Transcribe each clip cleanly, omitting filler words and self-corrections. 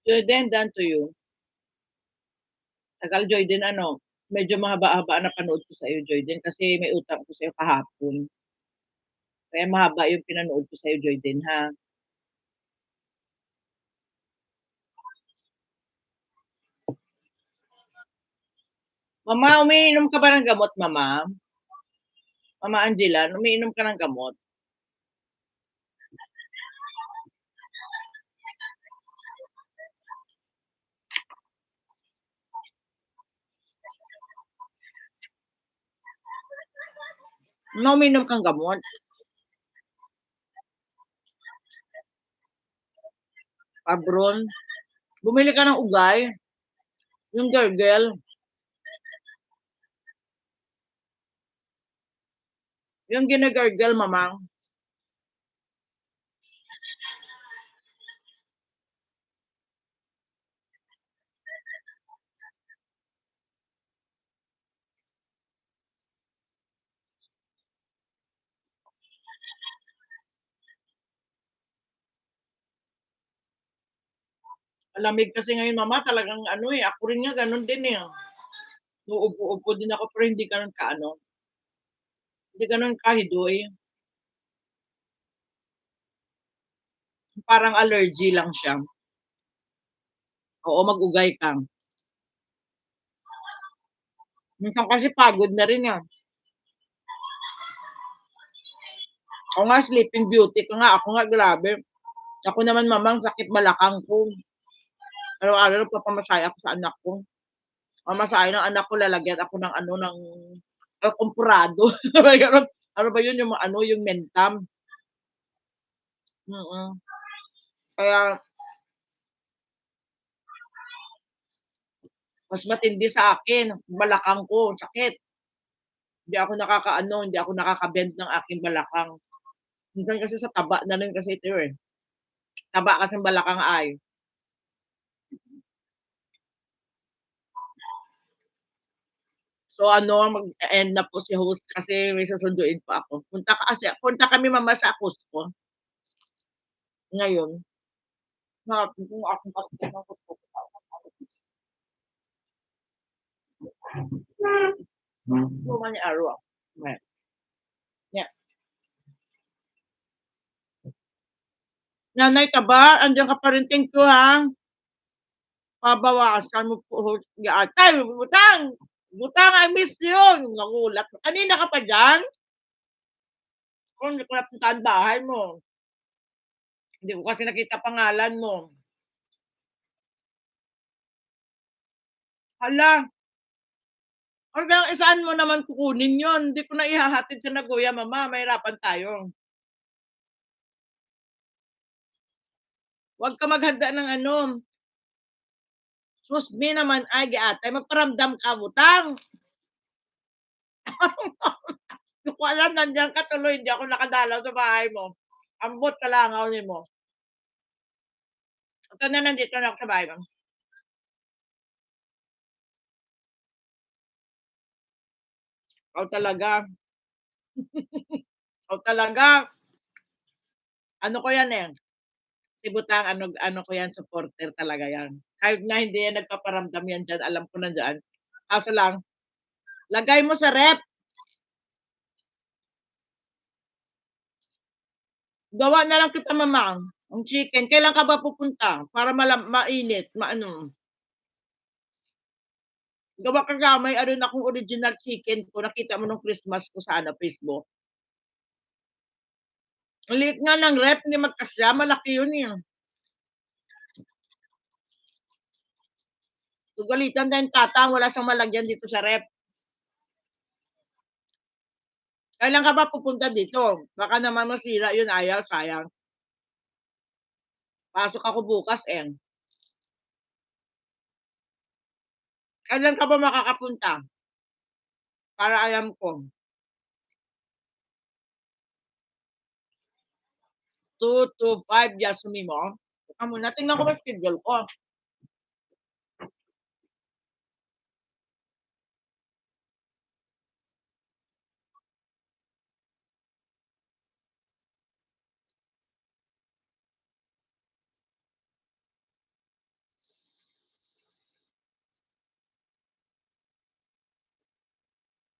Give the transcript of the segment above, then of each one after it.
Then done to you. Tagal Joyden ano, medyo mahaba-haba ang napanood ko sa'yo Joyden kasi may utang ako sa'yo kahapon. Kaya mahaba yung pinanood ko sa'yo Joyden ha. Mama, umiinom ka ba ng gamot mama? Mama Angela, umiinom ka ng gamot? Ma, umiinom kang gamot? Pabron? Bumili ka ng ugay? Yung gargle? Yung ginagargle mamang? Malamig kasi ngayon mama, talagang ano eh, ako rin nga ganun din eh. Uupo-upo din ako pero hindi ganun kaano. Hindi ganun kahidoy. Parang allergy lang siya. Oo, mag-ugay ka. Minsan kasi pagod na rin yan. Ako nga sleeping beauty ko nga, ako nga grabe. Ako naman mamang sakit balakang ko. Araw-araw nagpapamasaya ako sa anak ko. Mamasahe ng anak ko, lalagyan ako ng ano, ng kumpurado. Ano ba yun, yung ano, yung mentam. Mm. Kaya mas matindi sa akin, balakang ko, sakit. Hindi ako nakakaano, hindi ako nakaka-bend ng aking balakang. Minsan kasi sa taba na rin kasi ito eh. Taba kasi ng balakang ay. So ano, mag-e-end na po si host kasi may susunduin pa ako. Punta kami mama sa Cusco ngayon. Hanapin ko yung aking passport ng Cusco. Luma ni Arwa. Right. Yeah. Nanay Taba, andiyan ka pa rin, thank you ha. Pabawasan mo po host yan. Tay, butang! Butang, I miss you! Nagulat. Kanina ka pa diyan? Kung hindi ko napuntahan bahay mo. Hindi ko kasi nakita pangalan mo. Hala, hanggang saan mo naman kukunin yon? Hindi ko na ihahatid sa Nagoya mama, mahirapan tayo. Huwag ka maghanda ng ano, sus me naman ay giatay magparamdam ka butang. Di ko alam nandiyan ka tuloy, hindi ako nakadalaw sa bahay mo. Ambot sa langaw nimo. Ito na nandito na ako sa bahay mo. Ikaw talaga, ikaw talaga. Ano ko yan eh, si Butang ano ano ko yan, supporter talaga yan. Kahit na hindi yan nagpaparamdam yan diyan, alam ko nandiyan. Kaso lang, lagay mo sa ref. Gawa na lang kita mamang, ang chicken. Kailan ka ba pupunta para mainit, maano? Gawa ka nga, may ano na akong original chicken ko, nakita mo nung Christmas ko sa ano, Facebook. Ang liit nga ng ref, hindi magkasya, malaki yun eh. Sugalitan tayong tatang, wala siyang malagyan dito sa ref. Kailan ka ba pupunta dito? Baka naman masira yun, ayaw, sayang. Pasok ako bukas eh. Kailan ka ba makakapunta? Para alam ko. 2 to 5 Yasumi mo? Teka muna, tingnan ko ba schedule ko.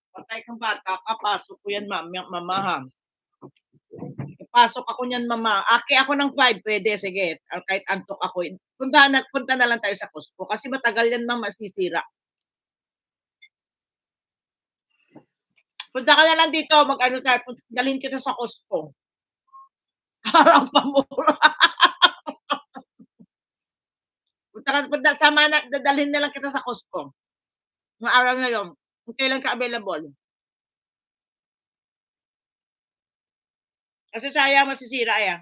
Patay kang bata ka, pasok ko yan mama ha. Pasok ako niyan mama. Aki ako ng 5 puwede sige, kahit antok ako. Punta na lang tayo sa Costco kasi matagal yan ma'am masisira. Punta ka na lang dito mag-ano tayo, dalhin kita sa Costco. Parang pamura. Sama na dadalhin na lang kita sa Costco. Nung araw na yun, kung kailan ka available. Kasi sayang masisira yan.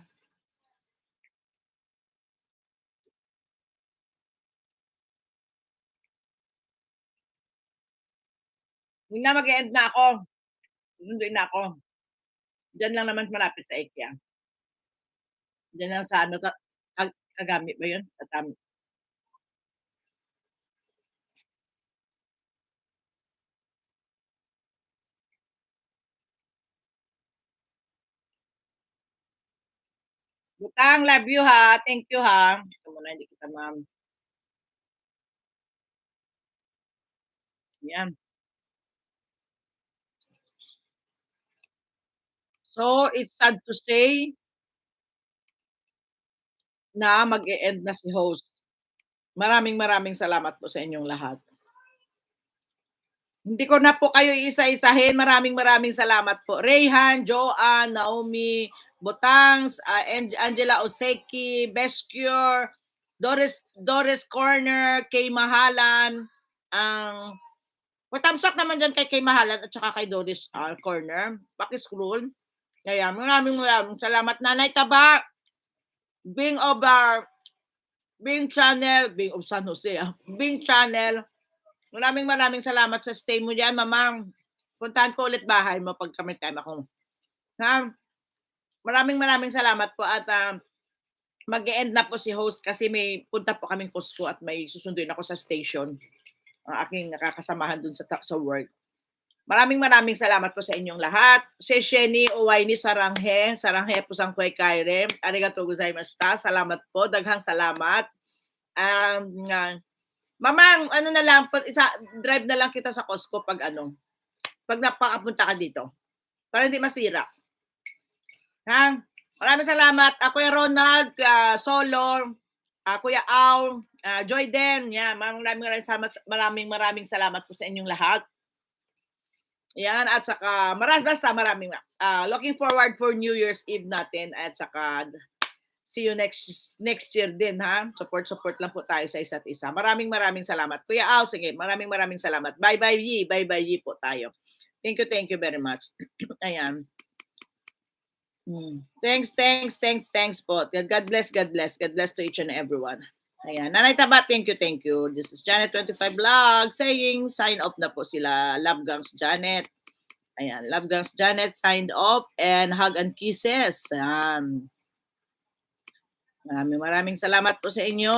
Yun na mag-e-end na ako. Susunduin na ako. Diyan lang naman malapit sa IKEA. Diyan lang sa ano Kagami ba yun? Butang, love you ha. Thank you ha. Ito muna, hindi kita ma'am. Yan. So, it's sad to say na mag-e-end na si host. Maraming salamat po sa inyong lahat. Hindi ko na po kayo iisa-isahin. Maraming salamat po. Rayhan, Joanne, Naomi, Botangs, Angela Oseki, Bescure, Doris Corner, Kay Mahalan, ang thumbs up naman dyan kay Mahalan at saka kay Doris Corner. Paki-scroll. Kaya maraming salamat. Nanay Taba, Bing of Bing Channel, Bing of San Jose, Bing Channel. Maraming salamat sa stay mo diyan, mamang. Puntahan ko ulit bahay mo pag kami time ako. Ha? Maraming salamat po at mag-e-end na po si host kasi may punta po kaming Costco at may susunduin ako sa station. Ang aking nakakasamahan dun sa work. Maraming salamat po sa inyong lahat. Si Sheni Uwayni Saranghe po sang Kuway Kaire. Arigatou gozaimashita. Salamat po. Daghang salamat. Mamang, ano na lang, drive na lang kita sa Costco pag napakapunta ka dito. Para hindi masira. Ha? Maraming salamat. Kuya Ronald, Solor, Kuya Au, Joy Den. Yeah, maraming salamat po sa inyong lahat. Yan, at saka maraming looking forward for New Year's Eve natin at saka see you next year din ha. Support lang po tayo sa isa't isa. Maraming salamat. Kuya Au, sige, maraming salamat. Bye Yi po tayo. Thank you very much. Ayan. Thanks po. God bless to each and everyone. Ayan. Nanay Taba, thank you. This is Janet 25 Vlog saying sign off na po sila. Love Gangs Janet. Ayan. Love Gangs Janet signed off and hug and kisses. Ayan. Maraming salamat po sa inyo.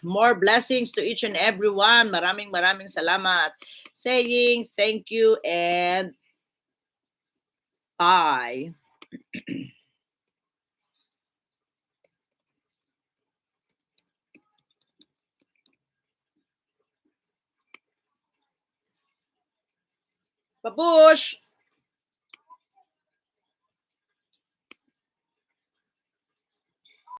More blessings to each and everyone. Maraming salamat. Saying thank you and bye. Babush!